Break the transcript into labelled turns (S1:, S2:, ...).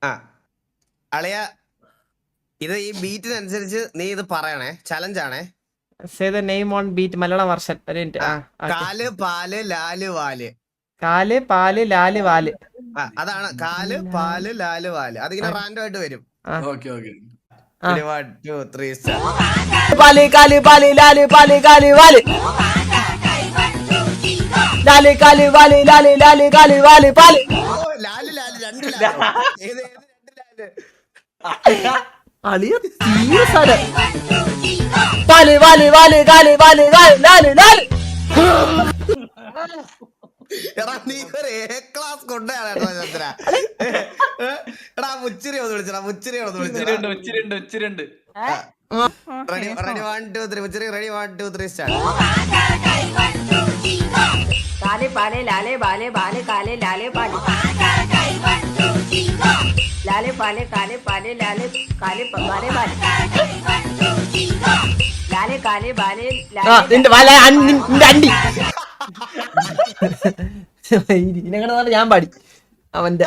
S1: ആ അളിയ ഇത് ഈ ബീറ്റിനനുസരിച്ച് നീ ഇത് പറയണേ, ചലഞ്ചാണേ.
S2: Say the name on beat Malayalam version. ഒരു മിനിറ്റ്.
S1: കാല് പാല് ലാല് വാല്.
S2: കാല് പാല് ലാല് വാല്.
S1: അതാണ് കാല് പാല് ലാല് വാല്. അതിങ്ങനെ റാൻഡം ആയിട്ട് വരും.
S2: പാല്
S3: കാല് പാല് ലാല് പാല് കാല് വാല്. ലാല് കാല് വാല് ലാല് ലാല് കാല് വാല് പാല്.
S1: ലാല് ലാല് രണ്ട് ലാല്. ഏത് രണ്ട് ലാല്?
S2: അളിയ തീരെ സാധനം.
S3: പാല് വാല് വാല് കാല് വാല് ലാല് ലാല് ലാല്.
S1: എടാ നീ ഒരു എ ക്ലാസ് കൊണ്ടാണ് ചന്ദ്ര. എടാ മുച്ചിരി ഒന്ന് വിളിച്ചടാ, മുച്ചിരി ഒന്ന് വിളിച്ചടാ. റെഡി 1 2 3 മുച്ചിരി റെഡി 1 2 3 സ്റ്റാർട്ട്.
S3: കാല് പാല് ലാല് ബാല് ബാല് കാല് ലാല് പാല്. ലാല് പാല് കാല് പാല് ലാല് കാല് ബാല് ബാല്. ലാല് കാല് ബാല്
S2: നിന്റെ അണ്ടി ഞാൻ പാടി അവന്റെ